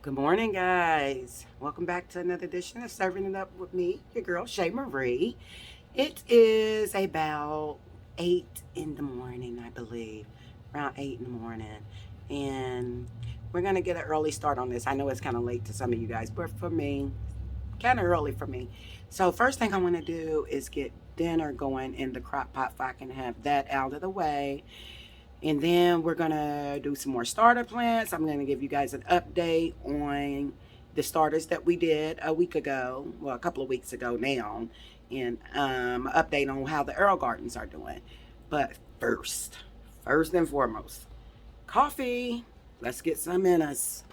Good morning, guys. Welcome back to another edition of Serving It Up with me, your girl, Shay Marie. It is about 8 in the morning, I believe, around 8 in the morning. And we're going to get an early start on this. I know it's kind of late to some of you guys, but for me, kind of early for me. So, first thing I want to do is get dinner going in the crock pot so I can have that out of the way. And then we're going to do some more starter plants. I'm going to give you guys an update on the starters that we did a week ago, well, a couple of weeks ago now, and update on how the Earl Gardens are doing. But first and foremost, coffee. Let's get some in us.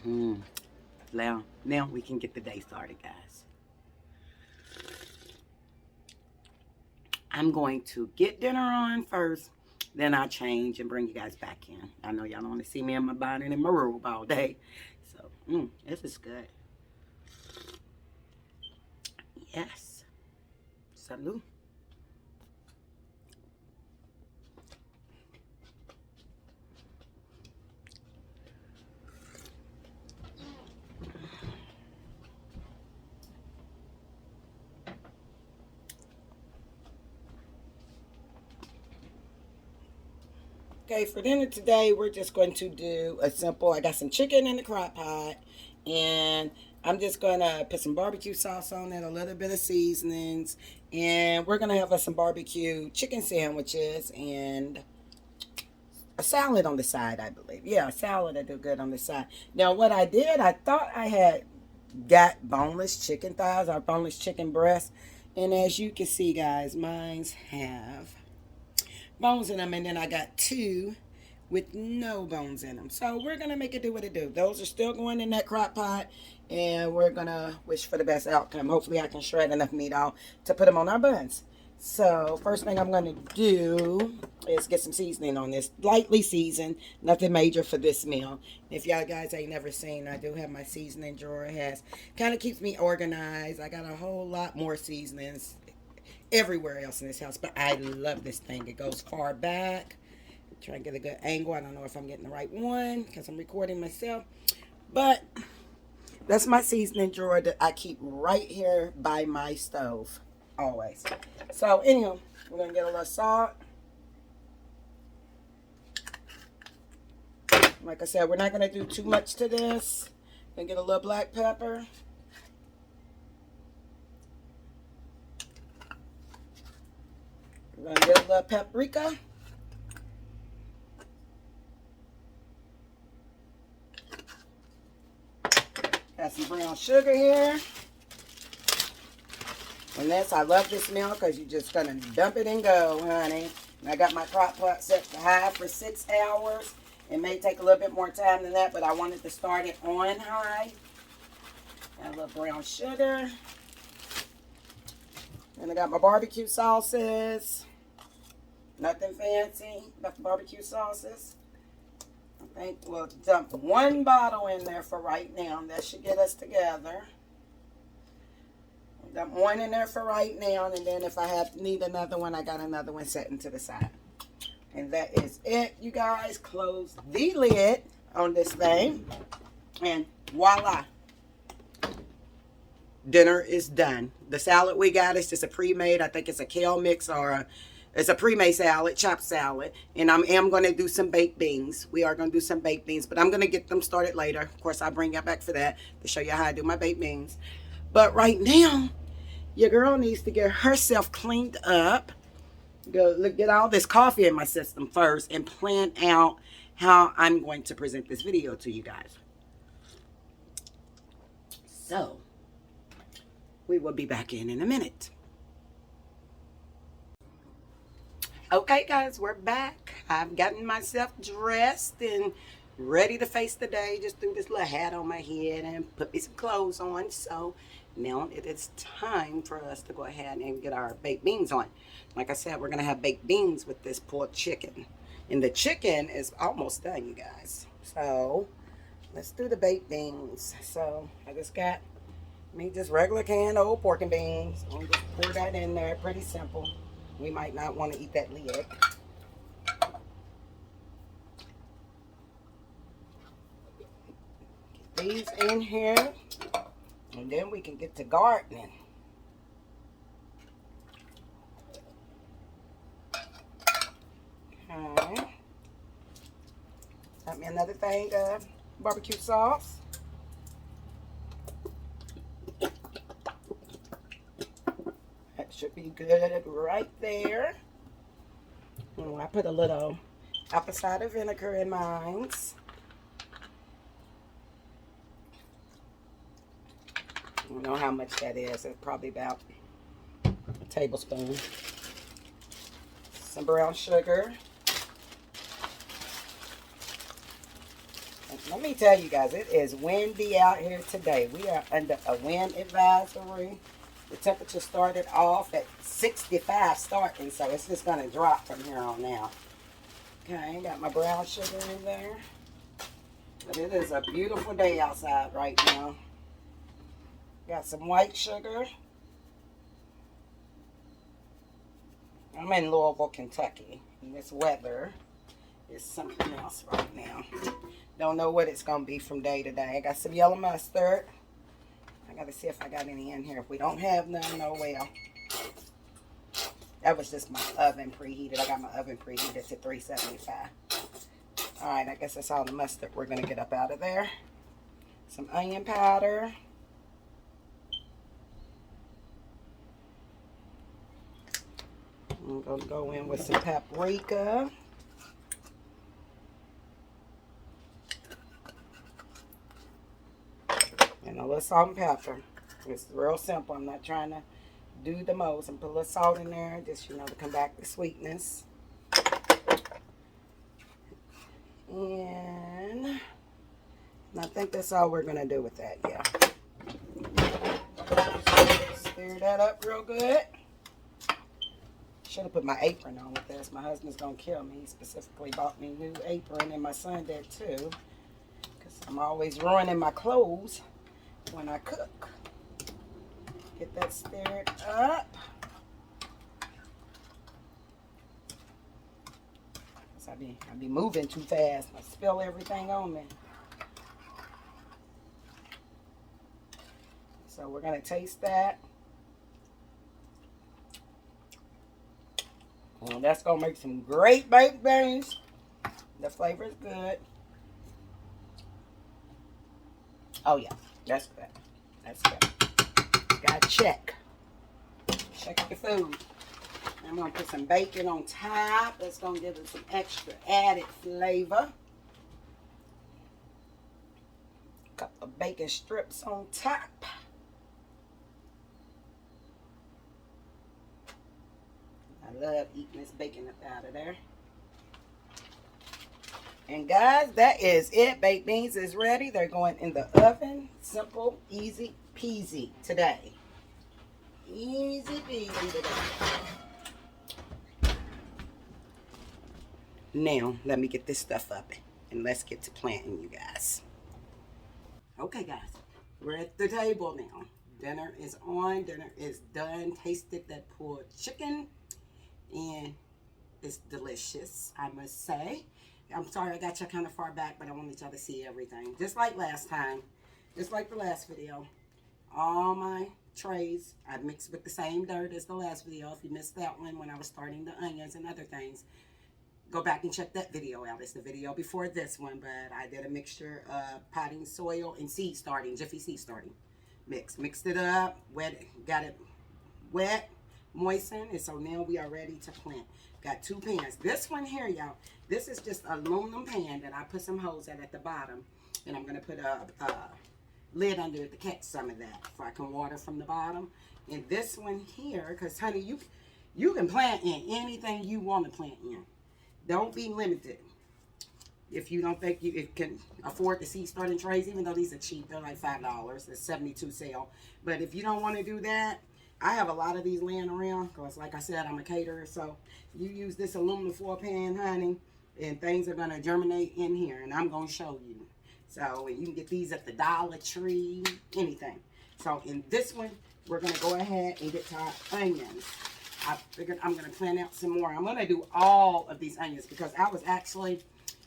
Mm. Now we can get the day started, guys. I'm going to get dinner on first, then I'll change and bring you guys back in. I know y'all don't want to see me in my bonnet and my robe all day. So, this is good. Yes. Salute. Okay, for dinner today, we're just going to do a simple, I got some chicken in the crock pot, and I'm just going to put some barbecue sauce on it, a little bit of seasonings, and we're going to have some barbecue chicken sandwiches and a salad on the side, I believe. Yeah, a salad I do good on the side. Now, what I did, I thought I had got boneless chicken thighs or boneless chicken breasts, and as you can see, guys, mine's have bones in them, and then I got two with no bones in them. So we're gonna make it do what it do. Those are still going in that crock pot, and we're gonna wish for the best outcome. Hopefully, I can shred enough meat out to put them on our buns. So first thing I'm gonna do is get some seasoning on this, lightly seasoned, nothing major for this meal. If y'all guys ain't never seen, I do have my seasoning drawer. It has kind of keeps me organized. I got a whole lot more seasonings everywhere else in this house, but I love this thing. It goes far back. Try and get a good angle. I don't know if I'm getting the right one because I'm recording myself, but that's my seasoning drawer that I keep right here by my stove always. So anyhow, we're gonna get a little salt. Like I said, we're not gonna do too much to this. Gonna get a little black pepper. We're gonna get a little paprika. Got some brown sugar here. And this, I love this meal because you're just going to dump it and go, honey. And I got my crock pot set to high for 6 hours. It may take a little bit more time than that, but I wanted to start it on high. Got a little brown sugar. And I got my barbecue sauces. Nothing fancy, but the barbecue sauces. I think we'll dump one bottle in there for right now. That should get us together. Dump one in there for right now, and then if I need another one, I got another one setting to the side. And that is it, you guys. Close the lid on this thing, and voila, dinner is done. The salad we got is just a pre-made. I think it's a kale mix or it's a pre-made salad, chopped salad. And I am going to do some baked beans. We are going to do some baked beans, but I'm going to get them started later. Of course, I'll bring you back for that to show you how I do my baked beans. But right now, your girl needs to get herself cleaned up. Go look, get all this coffee in my system first and plan out how I'm going to present this video to you guys. So, we will be back in a minute. Okay, guys, we're back. I've gotten myself dressed and ready to face the day. Just threw this little hat on my head and put me some clothes on. So now it is time for us to go ahead and get our baked beans on. Like I said, we're going to have baked beans with this pulled chicken. And the chicken is almost done, you guys. So let's do the baked beans. So I just got me just regular canned old pork and beans. I'm just pour that in there. Pretty simple. We might not want to eat that lid. Get these in here. And then we can get to gardening. Okay. Got me another thing of barbecue sauce. That should be good right there. Oh, I put a little apple cider vinegar in mine. I don't know how much that is. It's probably about a tablespoon. Some brown sugar. And let me tell you guys, it is windy out here today. We are under a wind advisory. The temperature started off at 65 starting, so it's just going to drop from here on out. Okay, got my brown sugar in there. But it is a beautiful day outside right now. Got some white sugar. I'm in Louisville, Kentucky, and this weather is something else right now. Don't know what it's going to be from day to day. I got some yellow mustard. I got to see if I got any in here. If we don't have none, no well. That was just my oven preheated. I got my oven preheated to 375. All right, I guess that's all the mustard we're going to get up out of there. Some onion powder. I'm going to go in with some paprika. And a little salt and pepper. It's real simple. I'm not trying to do the most. And put a little salt in there, just, you know, to combat the sweetness. And I think that's all we're going to do with that, yeah. Stir that up real good. Should have put my apron on with this. My husband's going to kill me. He specifically bought me a new apron, and my son did too. Because I'm always ruining my clothes when I cook. Get that stirred up. I be moving too fast. I spill everything on me. So we're going to taste that. And that's going to make some great baked beans. The flavor is good. Oh, yeah. That's good. That's good. Got to check. Check your food. I'm going to put some bacon on top. That's going to give it some extra added flavor. A couple of bacon strips on top. I love eating this bacon up out of there. And guys, that is it. Baked beans is ready. They're going in the oven. Simple, easy peasy today. Easy peasy today. Now, let me get this stuff up and let's get to planting, you guys. Okay, guys, we're at the table now. Dinner is on. Dinner is done. Tasted that pulled chicken, and it's delicious, I must say. I'm sorry I got you kind of far back, but I wanted y'all to see everything. Just like last time, just like the last video. All my trays, I mixed with the same dirt as the last video. If you missed that one when I was starting the onions and other things, go back and check that video out. It's the video before this one, but I did a mixture of potting soil and seed starting, Jiffy seed starting mix. Mixed it up, wet, got it wet, moistened, and so now we are ready to plant. Got 2 pans. This one here, y'all, this is just an aluminum pan that I put some holes at the bottom. And I'm going to put a lid under it to catch some of that so I can water from the bottom. And this one here, because honey, you can plant in anything you want to plant in. Don't be limited. If you don't think you can afford the seed starting trays, even though these are cheap, they're like $5. It's 72 sale. But if you don't want to do that, I have a lot of these laying around because, like I said, I'm a caterer. So you use this aluminum foil pan, honey, and things are going to germinate in here. And I'm going to show you. So you can get these at the Dollar Tree, anything. So in this one, we're going to go ahead and get to our onions. I figured I'm going to plant out some more. I'm going to do all of these onions because I was actually...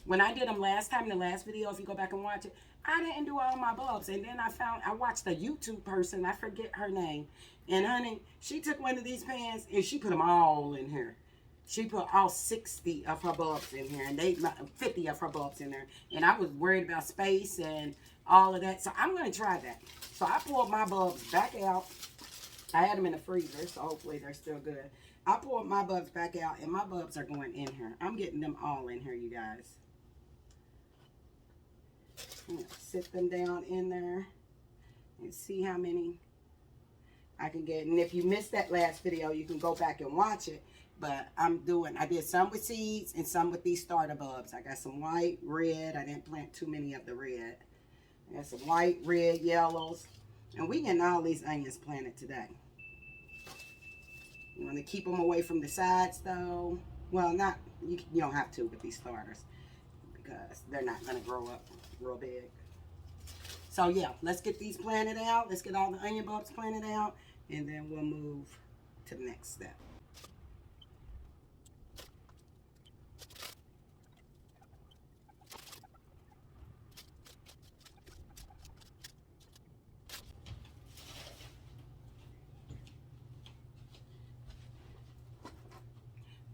When I did them last time, in the last video, if you go back and watch it, I didn't do all my bulbs. And then I watched a YouTube person, I forget her name. And honey, she took one of these pans and she put them all in here. She put all 60 of her bulbs in here and 50 of her bulbs in there. And I was worried about space and all of that. So I'm going to try that. So I pulled my bulbs back out. I had them in the freezer, so hopefully they're still good. I pulled my bulbs back out and my bulbs are going in here. I'm getting them all in here, you guys. I'm going to sit them down in there and see how many I can get. And if you missed that last video, you can go back and watch it. But I did some with seeds and some with these starter bulbs. I got some white, red. I didn't plant too many of the red. I got some white, red, yellows. And we getting all these onions planted today. You want to keep them away from the sides though. Well, you don't have to with these starters because they're not going to grow up real big. So yeah, let's get these planted out. Let's get all the onion bulbs planted out, and then we'll move to the next step.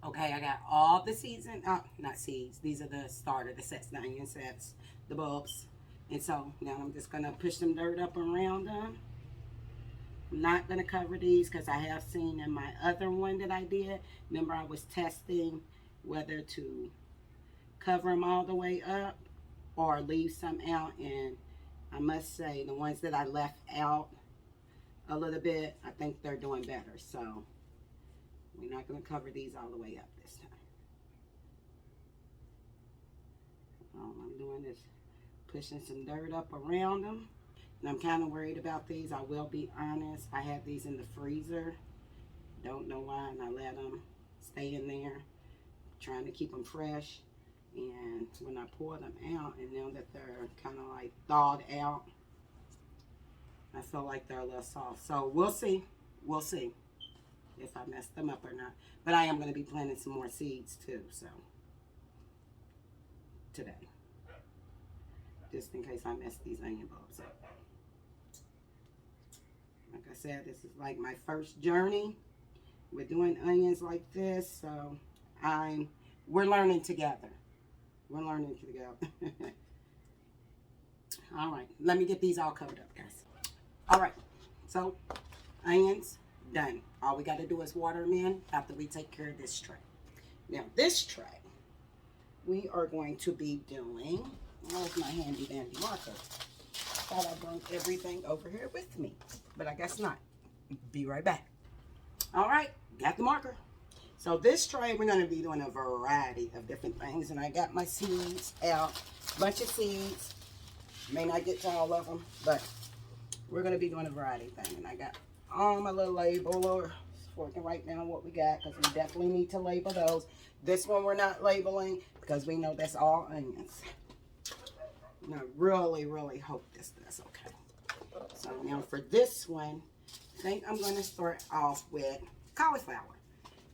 Okay, I got all the seeds in, not seeds, these are the starter, the sets, the onion sets, the bulbs. And so now I'm just going to push some dirt up around them. I'm not going to cover these because I have seen in my other one that I did. Remember I was testing whether to cover them all the way up or leave some out. And I must say the ones that I left out a little bit, I think they're doing better. So we're not going to cover these all the way up this time. All I'm doing is pushing some dirt up around them. And I'm kind of worried about these. I will be honest. I had these in the freezer. Don't know why. And I let them stay in there. Trying to keep them fresh. And when I pour them out, and now that they're kind of like thawed out, I feel like they're a little soft. So we'll see. We'll see if I messed them up or not. But I am going to be planting some more seeds too. So today. Just in case I mess these onion bulbs up. Like I said, this is like my first journey with doing onions like this. So we're learning together. We're learning together. All right, let me get these all covered up, guys. All right, so onions done. All we got to do is water them in after we take care of this tray. Now this tray, we are going to be doing. Where's my handy dandy marker? Thought I brought everything over here with me, but I guess not. Be right back. All right, got the marker. So this tray, we're going to be doing a variety of different things, and I got my seeds out. Bunch of seeds. May not get to all of them, but we're going to be doing a variety thing. And I got all my little labelers so I can write down what we got, because we definitely need to label those. This one we're not labeling because we know that's all onions. And I really, really hope this does okay. So now for this one, I think I'm going to start off with cauliflower.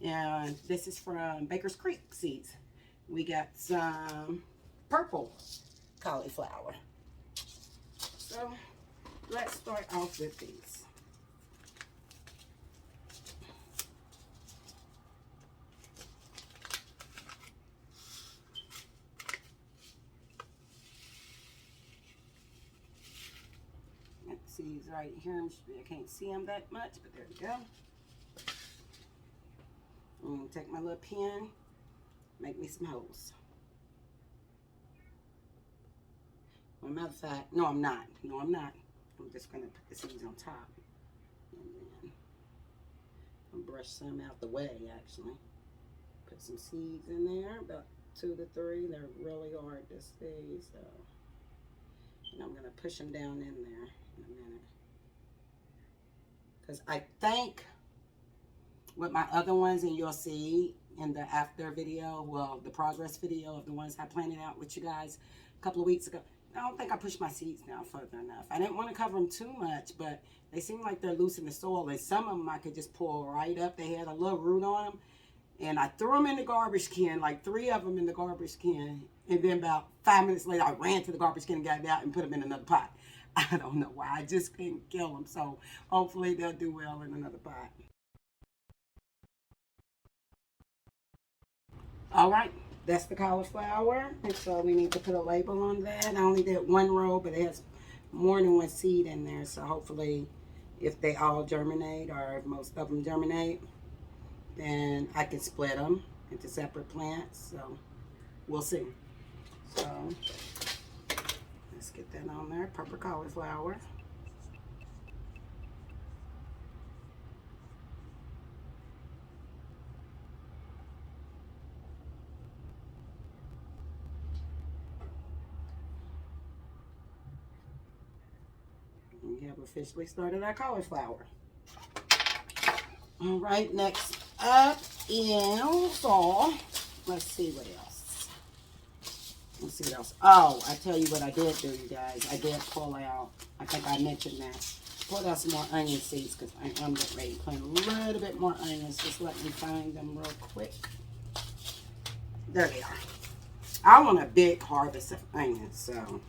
And this is from Baker's Creek seeds. We got some purple cauliflower. So let's start off with these. Got the seeds right here. I can't see them that much, but there we go. I'm gonna take my little pen, make me some holes. Well, matter of fact, no, I'm not. No, I'm not. I'm just gonna put the seeds on top, and then I'll brush some out the way. Actually, put some seeds in there, about 2 to 3. They're really hard to see, so. And I'm gonna push them down in there in a minute, because I think with my other ones, and you'll see in the after video, well, the progress video of the ones I planted out with you guys a couple of weeks ago, I don't think I pushed my seeds down further enough. I didn't want to cover them too much, but they seem like they're loose in the soil, and some of them I could just pull right up. They had a little root on them, and I threw them in the garbage can, like 3 of them in the garbage can, and then about 5 minutes later, I ran to the garbage can and got it out and put them in another pot. I don't know why. I just couldn't kill them, so hopefully they'll do well in another pot. All right, that's the cauliflower, and so we need to put a label on that. I only did 1 row, but it has more than 1 seed in there, so hopefully if they all germinate, or if most of them germinate, then I can split them into separate plants, so we'll see. So let's get that on there, purple cauliflower. We have officially started our cauliflower. All right, next up is fall. Let's see what else. Let's see what else. Oh, I tell you what I did do, you guys. I did pull out, I think I mentioned that. Pulled out some more onion seeds because I'm getting ready to plant a little bit more onions. Just let me find them real quick. There they are. I want a big harvest of onions, so.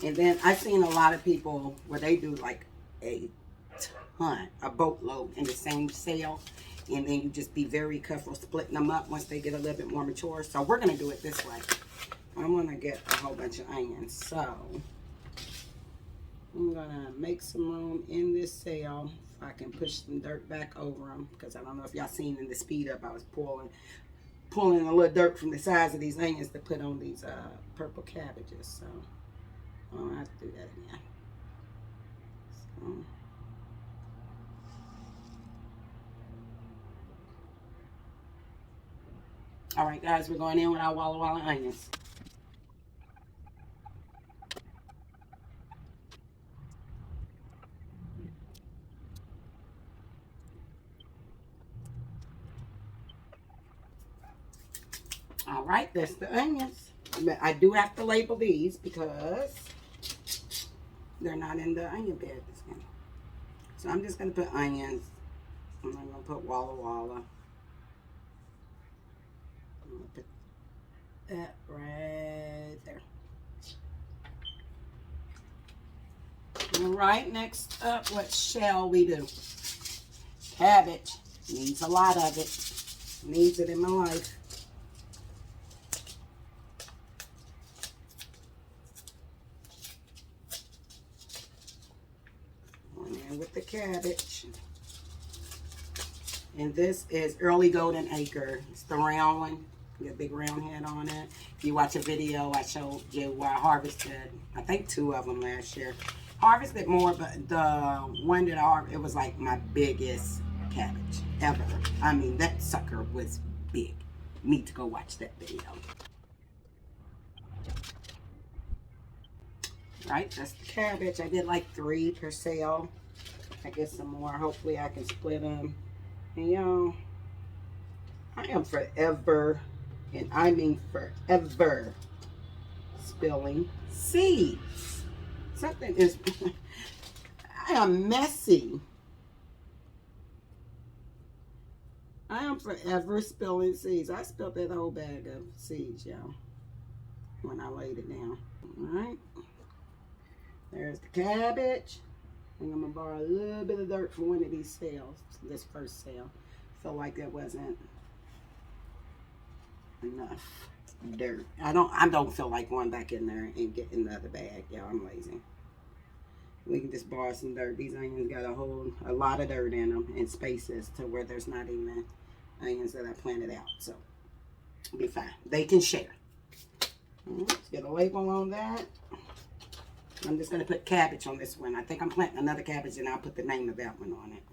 And then I've seen a lot of people where they do like a boatload in the same sale, and then you just be very careful splitting them up once they get a little bit more mature. So we're gonna do it this way. I'm gonna get a whole bunch of onions, so I'm gonna make some room in this sale if I can push some dirt back over them, because I don't know if y'all seen in the speed up I was pulling a little dirt from the sides of these onions to put on these purple cabbages. So I'll have to do that again. So. All right, guys, we're going in with our Walla Walla onions. All right, that's the onions. But I do have to label these because they're not in the onion bed. So I'm just going to put onions. I'm going to put Walla Walla. I'm going to put that right there. All right, next up, what shall we do? Cabbage. Needs a lot of it. Needs it in my life. With the cabbage. And this is Early Golden Acre. It's the round one. Got a big round head on it. If you watch a video, I showed you where I harvested, I think 2 of them last year. Harvested more, but the one that I harvested, it was like my biggest cabbage ever. I mean, that sucker was big. Need to go watch that video. Right, that's the cabbage. I did like 3 per sale. I get some more. Hopefully I can split them. And y'all, I am forever, and I mean forever, spilling seeds. Something is, I am messy. I am forever spilling seeds. I spilled that whole bag of seeds, y'all, when I laid it down. All right. There's the cabbage. And I'm going to borrow a little bit of dirt from one of these sales, this first sale. Felt like that wasn't enough dirt. I don't feel like going back in there and getting the other bag. Y'all, I'm lazy. We can just borrow some dirt. These onions got a lot of dirt in them in spaces to where there's not even onions that I planted out. So it'll be fine. They can share. Let's get a label on that. I'm just going to put cabbage on this one. I think I'm planting another cabbage, and I'll put the name of that one on it.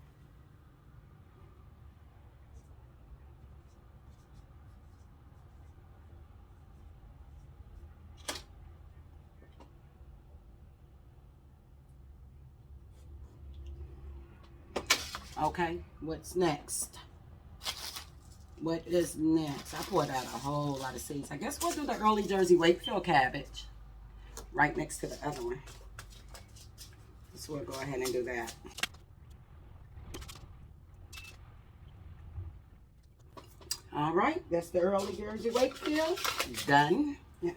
Okay, what's next? What is next? I poured out a whole lot of seeds. I guess we'll do the early Jersey Wakefield cabbage right next to the other one. So we'll go ahead and do that. All right, that's the early Jersey Wakefield. Done. Yeah.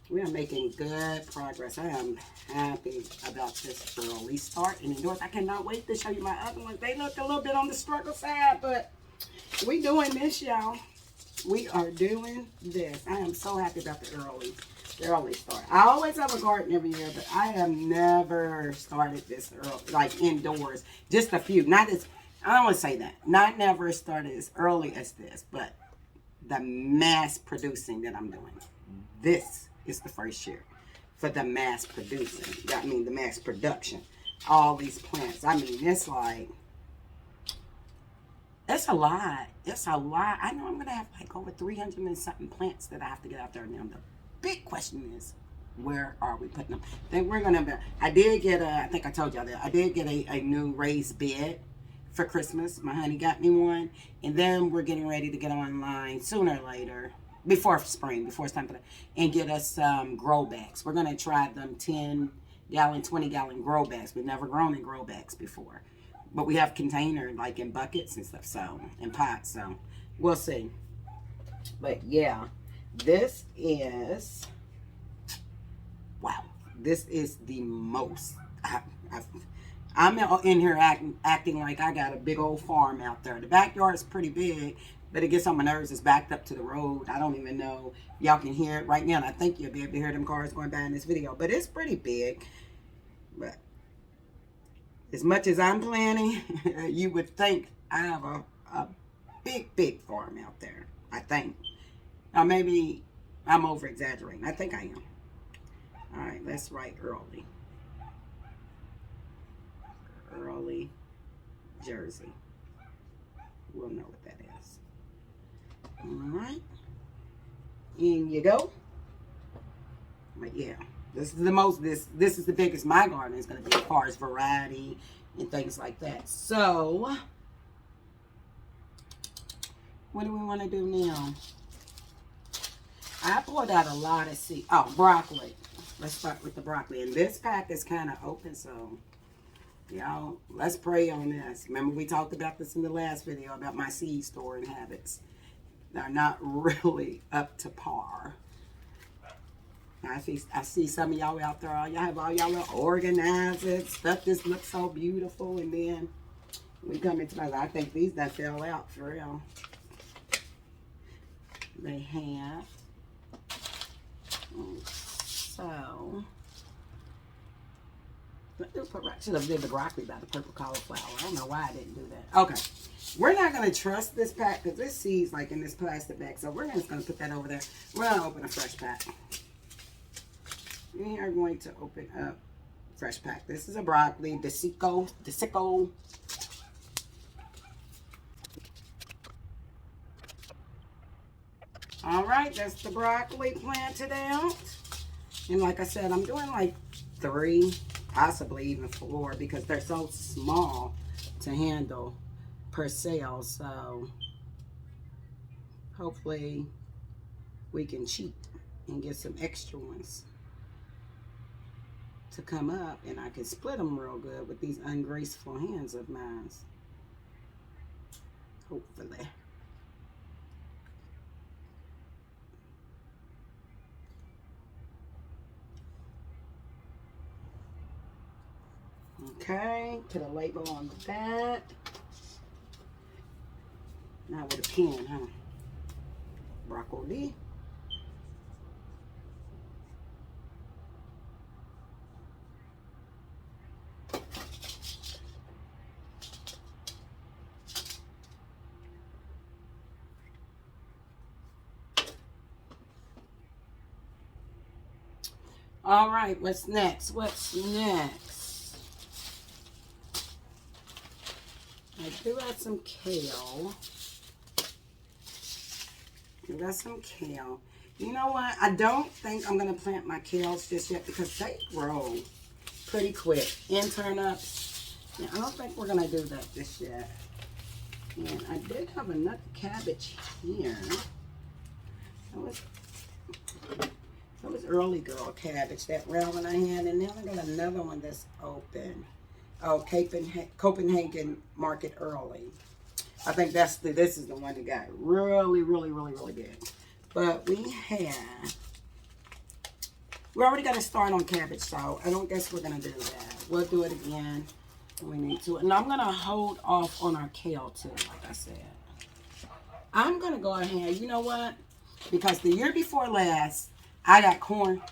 We are making good progress. I am happy about this early start. And you know what? I cannot wait to show you my other ones. They look a little bit on the struggle side, but we doing this, y'all. We are doing this. I am so happy about the early start. I always have a garden every year, but I have never started this early, like indoors. Just a few. Not as, I don't want to say that. Not never started as early as this, but the mass producing that I'm doing. This is the first year for the mass producing. I mean, the mass production. All these plants. I mean, it's like, it's a lot. It's a lot. I know I'm going to have like over 300 and something plants that I have to get out there now. The big question is, where are we putting them? Then we're going to, I did get I think I told y'all that, I did get a new raised bed for Christmas. My honey got me one. And then we're getting ready to get online sooner or later, before spring, before it's time for that, and get us some grow bags. We're going to try them 10-gallon, 20-gallon grow bags. We've never grown in grow bags before. But we have container, like in buckets and stuff, so, and pots, so we'll see. But yeah, this is, wow, this is the most, I'm in here acting like I got a big old farm out there. The backyard is pretty big, but it gets on my nerves. It's backed up to the road. I don't even know if y'all can hear it right now, and I think you'll be able to hear them cars going by in this video, but it's pretty big. But as much as I'm planning, you would think I have a big farm out there. I think. Or maybe I'm over exaggerating. I think I am. All right, let's write early. Early Jersey. We'll know what that is. All right. In you go. But yeah. This is the most, this is the biggest my garden is going to be as far as variety and things like that. So, what do we want to do now? I pulled out a lot of seeds. Oh, broccoli. Let's start with the broccoli. And this pack is kind of open, so, y'all, let's pray on this. Remember we talked about this in the last video about my seed storing habits. They're not really up to par. I see some of y'all out there, y'all have all y'all little organizers, stuff just looks so beautiful, and then we come into my life. I think these done fell out for real. They have. So, I should have did the broccoli by the purple cauliflower. I don't know why I didn't do that. Okay. We're not going to trust this pack because this seed's like in this plastic bag. So we're just going to put that over there. We're going to open a fresh pack. We are going to open up fresh pack. This is a broccoli, Desico. All right, that's the broccoli planted out. And like I said, I'm doing like 3, possibly even 4, because they're so small to handle per sale. So hopefully we can cheat and get some extra ones to come up, and I can split them real good with these ungraceful hands of mine. Hopefully. Okay, put a label on that. Now with a pen, huh? Broccoli. All right, what's next? What's next? I do have some kale. I got some kale. You know what? I don't think I'm going to plant my kales just yet because they grow pretty quick. And turnips. Yeah, I don't think we're going to do that just yet. And I did have another cabbage here. That was early girl cabbage, that round one I had. And now I got another one that's open. Oh, Copenhagen Market Early. I think this is the one that got really, really, really, really big. But we already got to start on cabbage, so I don't guess we're going to do that. We'll do it again when we need to. And I'm going to hold off on our kale too, like I said. I'm going to go ahead, you know what? Because the year before last, I got corn.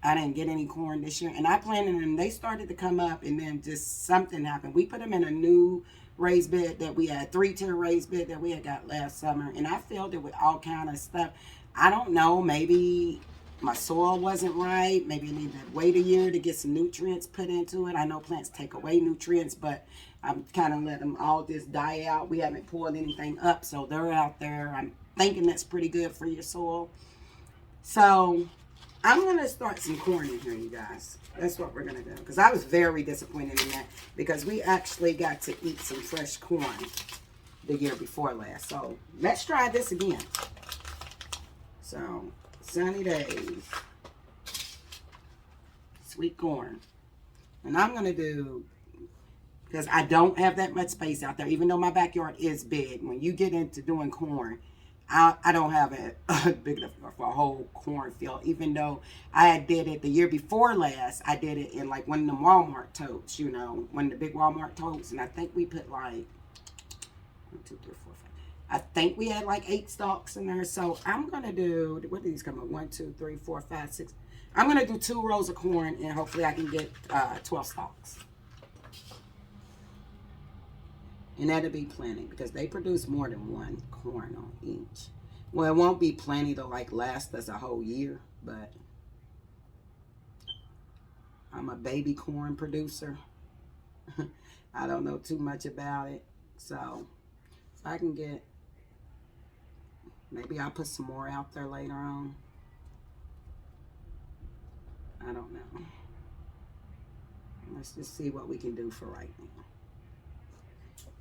I didn't get any corn this year. And I planted them. They started to come up and then just something happened. We put them in a new raised bed that we had, 3-tier raised bed that we had got last summer. And I filled it with all kind of stuff. I don't know. Maybe my soil wasn't right. Maybe I needed to wait a year to get some nutrients put into it. I know plants take away nutrients, but I'm kind of letting them all just die out. We haven't pulled anything up, so they're out there. I'm thinking that's pretty good for your soil. So I'm going to start some corn in here, you guys. That's what we're going to do. Because I was very disappointed in that. Because we actually got to eat some fresh corn the year before last. So let's try this again. So, sunny days. Sweet corn. And I'm going to do, because I don't have that much space out there. Even though my backyard is big. When you get into doing corn, I don't have a big enough for a whole cornfield, even though I did it the year before last. I did it in like one of the Walmart totes, you know, one of the big Walmart totes. And I think we put like 1, 2, 3, 4, 5. I think we had like 8 stalks in there. So I'm going to do, what do these come up? 1, 2, 3, 4, 5, 6. I'm going to do 2 rows of corn and hopefully I can get 12 stalks. And that'll be plenty because they produce more than 1 corn on each. Well, it won't be plenty to like last us a whole year, but I'm a baby corn producer. I don't know too much about it. So if I can get, maybe I'll put some more out there later on. I don't know. Let's just see what we can do for right now.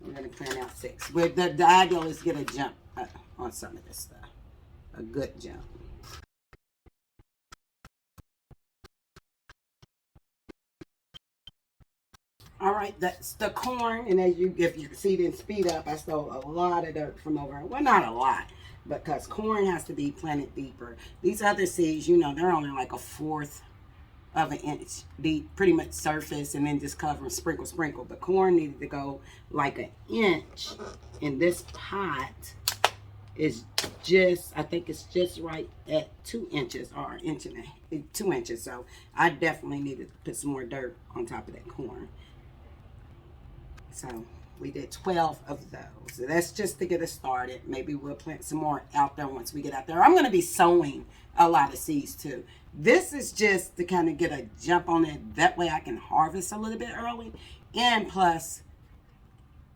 We're going to plan out 6. But the ideal is get a jump on some of this stuff. A good jump. All right, that's the corn. And as if you see it in speed up, I stole a lot of dirt from over. Well, not a lot, because corn has to be planted deeper. These other seeds, you know, they're only like 1/4 of an inch deep, pretty much surface, and then just cover and sprinkle. But corn needed to go like 1 inch. And this pot is just, I think it's just right at 2 inches or 2 inches. So I definitely needed to put some more dirt on top of that corn. So we did 12 of those. So that's just to get us started. Maybe we'll plant some more out there once we get out there. I'm going to be sowing a lot of seeds too. This is just to kind of get a jump on it. That way I can harvest a little bit early. And plus,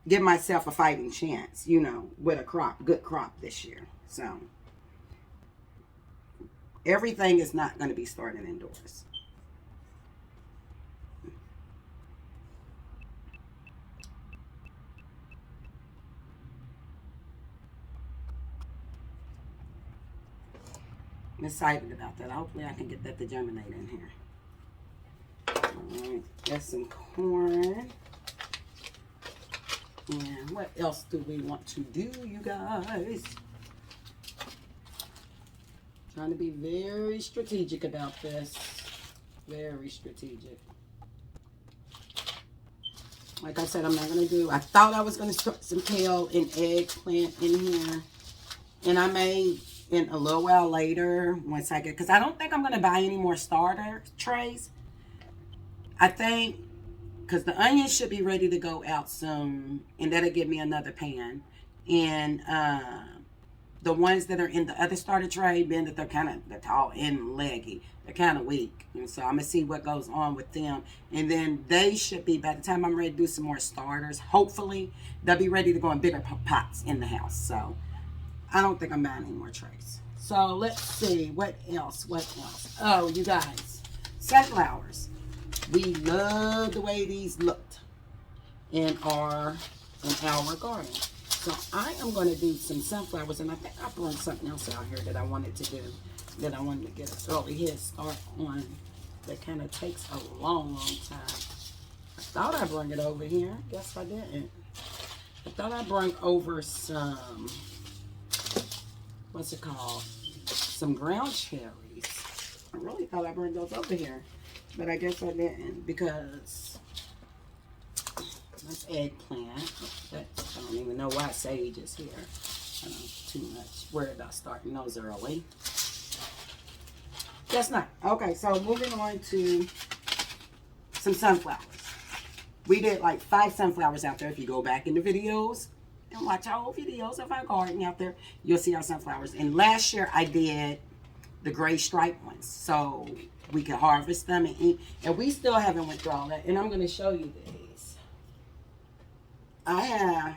give myself a fighting chance, you know, with a good crop this year. So, everything is not going to be starting indoors. I'm excited about that. Hopefully I can get that to germinate in here. Alright, got some corn. And what else do we want to do, you guys? Trying to be very strategic about this. Very strategic. Like I said, I'm not going to do, I thought I was going to start some kale and eggplant in here. And I may, in a little while later, once I get, because I don't think I'm going to buy any more starter trays. I think, because the onions should be ready to go out soon. And that'll give me another pan. And the ones that are in the other starter tray, being that they're tall and leggy, they're kind of weak. And so I'm gonna see what goes on with them, and then they should be, by the time I'm ready to do some more starters, hopefully they'll be ready to go in bigger pots in the house. So I don't think I'm buying any more trays. So let's see what else. What else? Oh, you guys, sunflowers. We love the way these looked in our garden. So I am going to do some sunflowers, and I think I brought something else out here that I wanted to do, that I wanted to get an early head start on, that kind of takes a long, long time. I thought I brought it over here. Guess I didn't. I thought I brought over some, what's it called? Some ground cherries. I really thought I brought those over here, but I guess I didn't, because that's eggplant. I don't even know why sage is here. I don't know too much. Worried about starting those early. Guess not. Okay, so moving on to some sunflowers. We did like 5 sunflowers out there. If you go back in the videos and watch our old videos of our garden out there, you'll see our sunflowers. And last year I did the gray striped ones, so we could harvest them and eat. And we still haven't went through all that. And I'm going to show you these. I have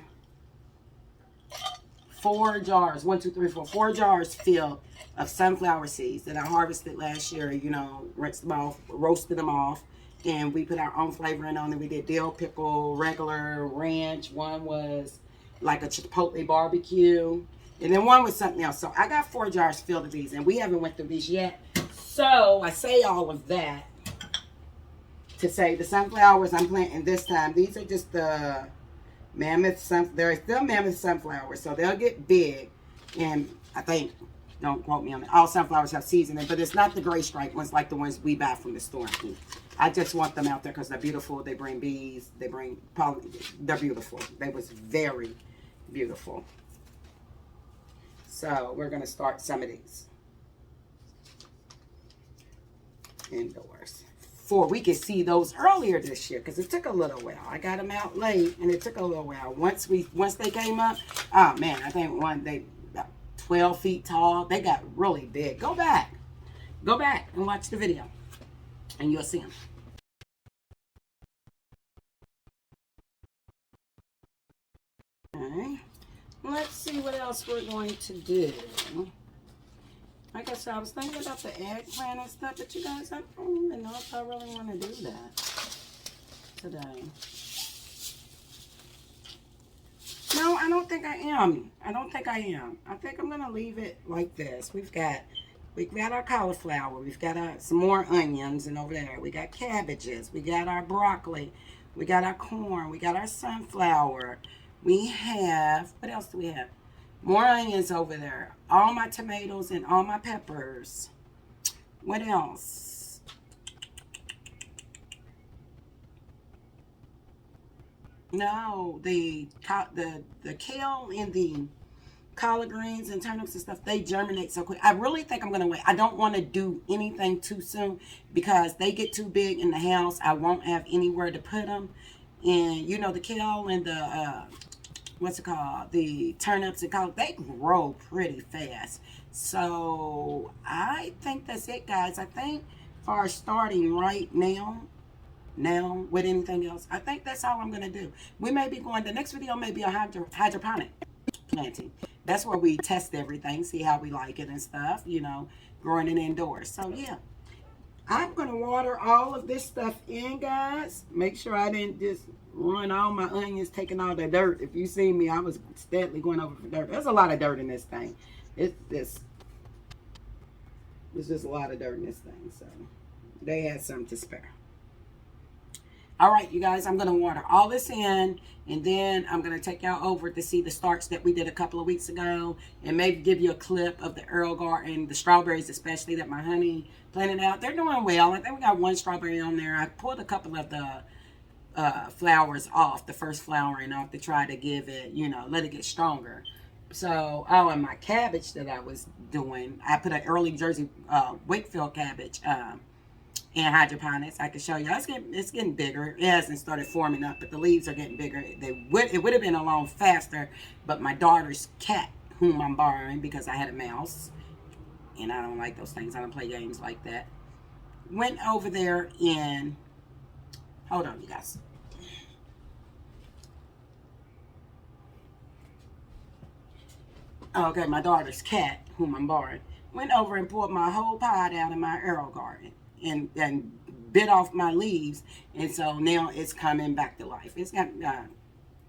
4 jars, 1, 2, 3, 4, 4 jars filled of sunflower seeds that I harvested last year. You know, rinsed them off, roasted them off, and we put our own flavoring on it. We did dill pickle, regular, ranch. One was like a chipotle barbecue, and then one was something else. So I got 4 jars filled of these, and we haven't went through these yet. So I say all of that to say the sunflowers I'm planting this time, these are just the they're still mammoth sunflowers, so they'll get big. And I think, don't quote me on it, all sunflowers have seeds in it, but it's not the gray stripe ones like the ones we buy from the store. I just want them out there because they're beautiful. They bring bees, they bring pollen. They're beautiful. They was very beautiful. So we're going to start some of these indoors. For we could see those earlier this year, because it took a little while. I got them out late, and it took a little while. Once they came up, oh man, I think they about 12 feet tall. They got really big. Go back and watch the video, and you'll see them. Okay, let's see what else we're going to do. Like I said, I was thinking about the eggplant and stuff, but you guys, I don't even know if I really want to do that today. No, I don't think I am. I think I'm going to leave it like this. We've got our cauliflower. We've got some more onions, and over there we got cabbages. We got our broccoli. We got our corn. We got our sunflower. We have, what else do we have? More onions over there. All my tomatoes and all my peppers. What else? No, the kale and the collard greens and turnips and stuff, they germinate so quick. I really think I'm going to wait. I don't want to do anything too soon because they get too big in the house. I won't have anywhere to put them. And, you know, the kale and the what's it called, the turnips and collard, they grow pretty fast. So I think that's it, guys. I think for starting right now with anything else, I think that's all I'm going to do. We may be going, the next video may be a hydroponic planting. That's where we test everything, see how we like it and stuff, you know, growing it indoors. So yeah, I'm going to water all of this stuff in, guys. Make sure I didn't just run all my onions, taking all the dirt. If you see me, I was steadily going over for dirt. There's a lot of dirt in this thing. There's just a lot of dirt in this thing. So they had something to spare. All right, you guys, I'm going to water all this in, and then I'm going to take y'all over to see the starts that we did a couple of weeks ago, and maybe give you a clip of the Earl Garden, the strawberries especially that my honey planted out. They're doing well. I think we got 1 strawberry on there. I pulled a couple of the flowers off, the first flowering off, to try to give it, you know, let it get stronger. So, oh, and my cabbage that I was doing, I put an early Jersey Wakefield cabbage in hydroponics. I can show you. It's getting bigger. It hasn't started forming up, but the leaves are getting bigger. It would have been along faster, but my daughter's cat, whom I'm borrowing because I had a mouse. And I don't like those things. I don't play games like that. Went over there and... Hold on, you guys. Okay, my daughter's cat, whom I'm borrowing, went over and pulled my whole pod out of my AeroGarden and bit off my leaves, and so now it's coming back to life. It's got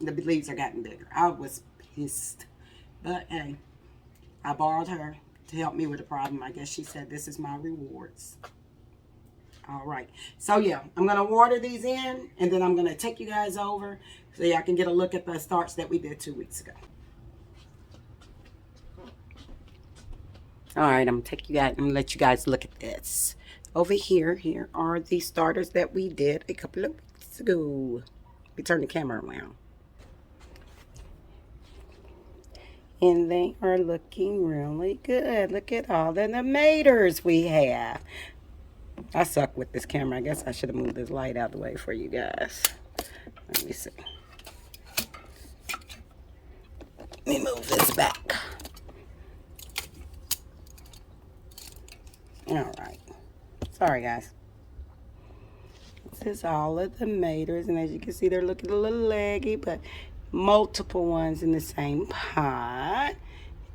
the leaves are getting bigger. I was pissed, but hey, I borrowed her to help me with the problem. I guess she said this is my rewards. All right, so yeah, I'm gonna water these in, and then I'm gonna take you guys over so y'all can get a look at the starts that we did 2 weeks ago. All right, I'm gonna let you guys look at this. Over here are the starters that we did a couple of weeks ago. We turn the camera around. And they are looking really good. Look at all the tomatoes we have. I suck with this camera. I guess I should have moved this light out of the way for you guys. Let me see. Let me move this back. All right. Sorry, guys. This is all of the tomatoes, and as you can see, they're looking a little leggy, but multiple ones in the same pot.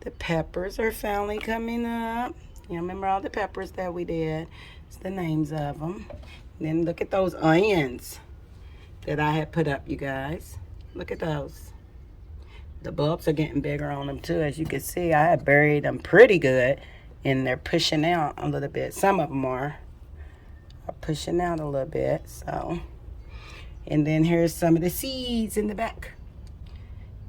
The peppers are finally coming up. You remember all the peppers that we did? It's the names of them. And then look at those onions that I had put up, you guys. Look at those. The bulbs are getting bigger on them too. As you can see, I had buried them pretty good, and they're pushing out a little bit. Some of them are pushing out a little bit. So, and then here's some of the seeds in the back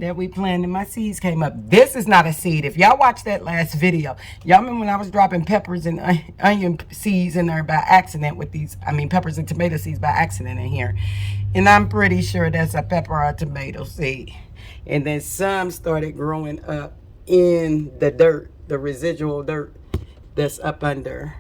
that we planted. My seeds came up. This is not a seed. If y'all watched that last video, y'all remember when I was dropping peppers and onion seeds in there by accident with these, peppers and tomato seeds by accident in here. And I'm pretty sure that's a pepper or a tomato seed. And then some started growing up in the dirt, the residual dirt that's up under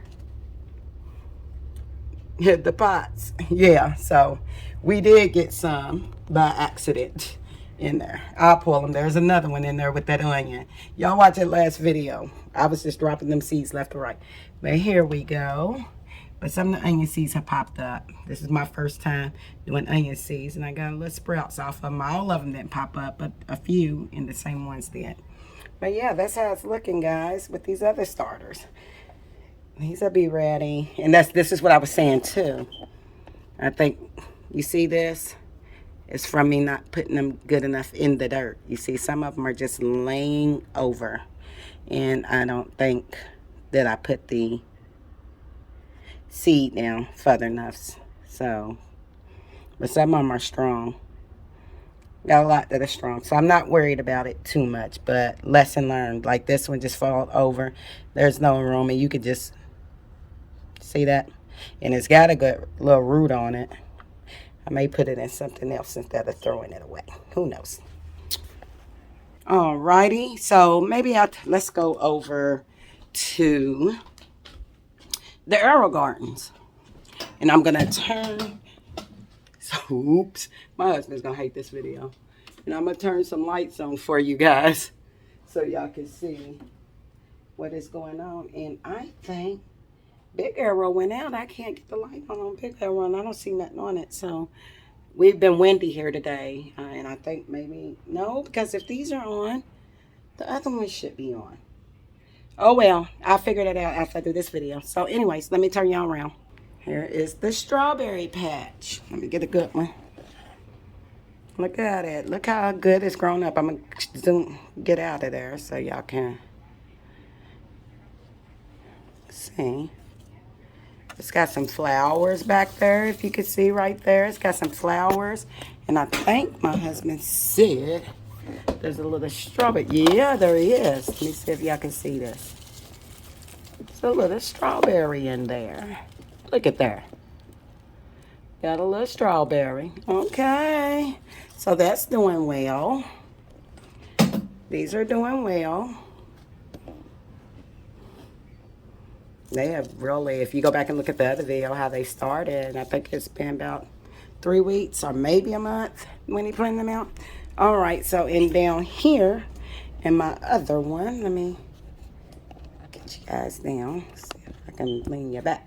the pots. Yeah, so we did get some by accident in there. I'll pull them. There's another one in there with that onion. Y'all watch that last video. I was just dropping them seeds left to right. But here we go. But some of the onion seeds have popped up. This is my first time doing onion seeds, and I got a little sprouts off of them. All of them didn't pop up, but a few in the same ones did. But yeah, that's how it's looking, guys, with these other starters. These will be ready. And this is what I was saying too. I think, you see this? It's from me not putting them good enough in the dirt. You see, some of them are just laying over. And I don't think that I put the seed down further enough. So, but some of them are strong. Got a lot that are strong. So I'm not worried about it too much. But lesson learned. Like this one just fall over. There's no room. And you could just see that. And it's got a good little root on it. I may put it in something else instead of throwing it away. Who knows? Alrighty. So maybe let's go over to the AeroGardens. And I'm going to turn... So, oops. My husband's going to hate this video. And I'm going to turn some lights on for you guys so y'all can see what is going on. And I think Big Arrow went out. I can't get the light on Big Arrow, and I don't see nothing on it. So we've been windy here today, and I think maybe no, because if these are on, the other ones should be on. Oh well, I'll figure that out after I do this video. So anyways, let me turn y'all around. Here is the strawberry patch. Let me get a good one. Look at it. Look how good it's grown up. I'm gonna get out of there so y'all can see. It's got some flowers back there, if you can see right there. It's got some flowers. And I think my husband said there's a little strawberry. Yeah, there is. Let me see if y'all can see this. There's a little strawberry in there. Look at there. Got a little strawberry. Okay. So that's doing well. These are doing well. They have really, if you go back and look at the other video, how they started, I think it's been about 3 weeks or maybe a month when he planted them out. All right, so and down here And my other one, let me get you guys down. See if I can lean you back.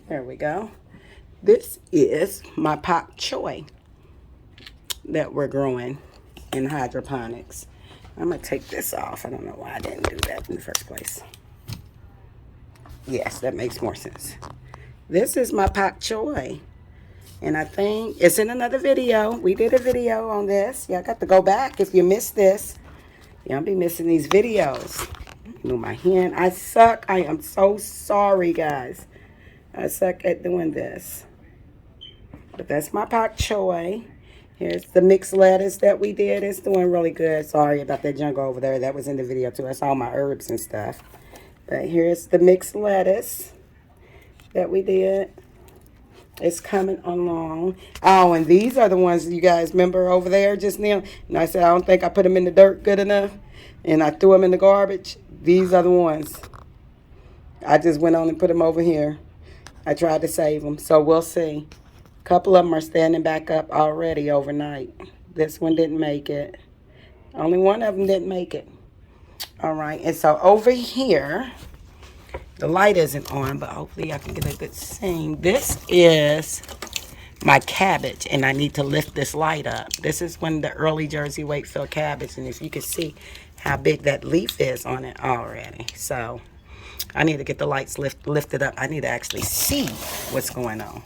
There we go. This is my pak choi that we're growing in hydroponics. I'm going to take this off. I don't know why I didn't do that in the first place. Yes, that makes more sense. This is my pak choi. And I think it's in another video. We did a video on this. Y'all got to go back if you missed this. Y'all be missing these videos. Move my hand. I suck. I am so sorry, guys. I suck at doing this. But that's my pak choi. Here's the mixed lettuce that we did. It's doing really good. Sorry about that junk over there. That was in the video too. That's all my herbs and stuff. But here's the mixed lettuce that we did. It's coming along. Oh, and these are the ones you guys remember over there just now. And I said, I don't think I put them in the dirt good enough. And I threw them in the garbage. These are the ones. I just went on and put them over here. I tried to save them. So we'll see. A couple of them are standing back up already overnight. This one didn't make it. Only one of them didn't make it. All right. And so over here, the light isn't on, but hopefully I can get a good scene. This is my cabbage, and I need to lift this light up. This is one of the early Jersey Wakefield cabbage, and if you can see how big that leaf is on it already. So I need to get the lights lifted up. I need to actually see what's going on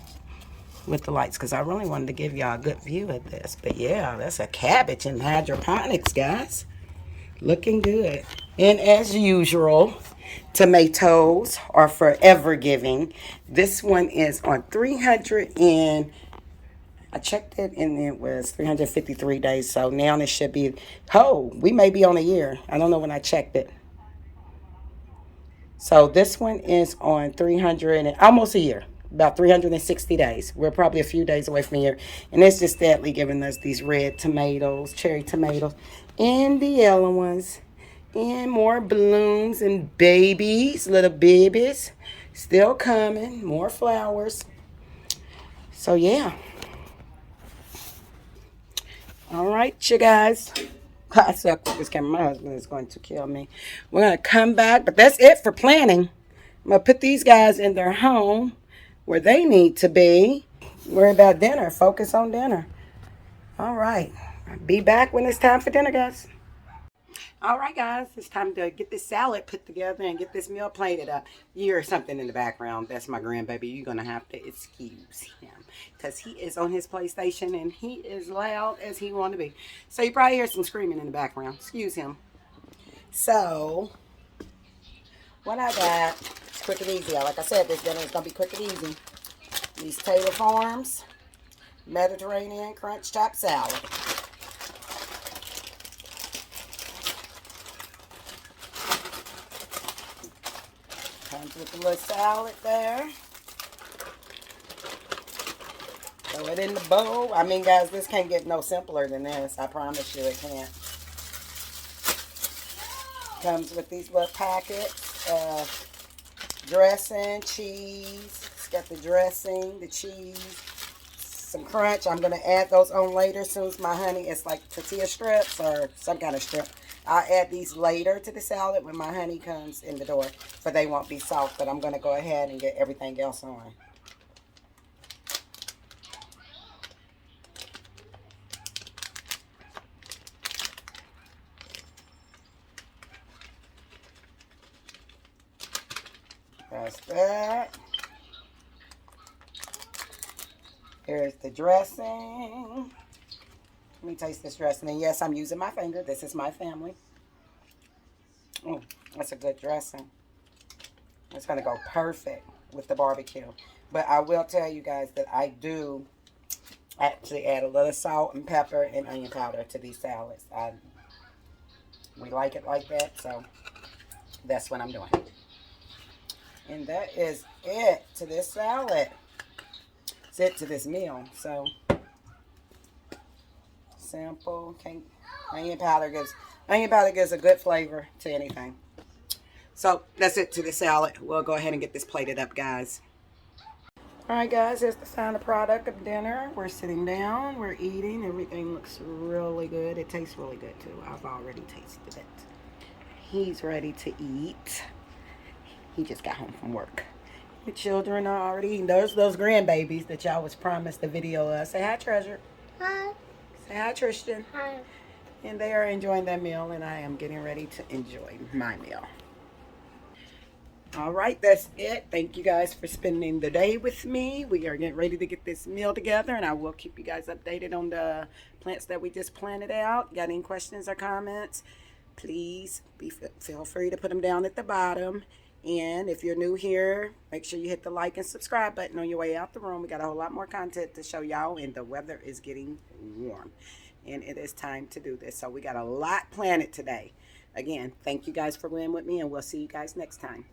with the lights, because I really wanted to give y'all a good view of this. But yeah, that's a cabbage in hydroponics, guys. Looking good. And as usual, tomatoes are forever giving. This one is on 300 and I checked it and it was 353 days. So now it should be, we may be on a year. I don't know when I checked it. So this one is on 300 and almost a year. About 360 days. We're probably a few days away from here. And it's just steadily giving us these red tomatoes, cherry tomatoes, and the yellow ones. And more blooms and babies, little babies. Still coming. More flowers. So, yeah. All right, you guys. I suck with this camera. My husband is going to kill me. We're going to come back. But that's it for planning. I'm going to put these guys in their home where they need to be. Worry about dinner. Focus on dinner. All right. Be back when it's time for dinner, guys. All right, guys. It's time to get this salad put together and get this meal plated up. You hear something in the background. That's my grandbaby. You're going to have to excuse him because he is on his PlayStation and he is loud as he want to be. So you probably hear some screaming in the background. Excuse him. So what I got, it's quick and easy. Like I said, this dinner is going to be quick and easy. These Taylor Farms Mediterranean Crunch Chop Salad. Comes with a little salad there. Throw it in the bowl. I mean, guys, this can't get no simpler than this. I promise you it can't. Comes with these little packets of dressing, cheese. It's got the dressing, the cheese, some crunch. I'm going to add those on later as soon as my honey, it's like tortilla strips or some kind of strip. I'll add these later to the salad when my honey comes in the door, for they won't be soft. But I'm going to go ahead and get everything else on. That's that. Here's the dressing. Let me taste this dressing. And yes, I'm using my finger. This is my family. That's a good dressing. It's going to go perfect with the barbecue. But I will tell you guys that I do actually add a little salt and pepper and onion powder to these salads. We like it like that, so that's what I'm doing. And that is it to this salad. It's it to this meal. So simple. Onion powder gives a good flavor to anything. So that's it to the salad. We'll go ahead and get this plated up, guys. All Alright guys, here's the final product of dinner. We're sitting down, we're eating. Everything looks really good. It tastes really good too. I've already tasted it. He's ready to eat. He just got home from work. The children are already eating. Those grandbabies that y'all was promised the video of. Say hi, Treasure. Hi. Say hi, Tristan. Hi. And they are enjoying their meal, and I am getting ready to enjoy my meal. All right, that's it. Thank you guys for spending the day with me. We are getting ready to get this meal together, and I will keep you guys updated on the plants that we just planted out. Got any questions or comments? Please feel free to put them down at the bottom. And if you're new here, make sure you hit the like and subscribe button on your way out the room. We got a whole lot more content to show y'all, and the weather is getting warm. And it is time to do this. So we got a lot planted today. Again, thank you guys for being with me, and we'll see you guys next time.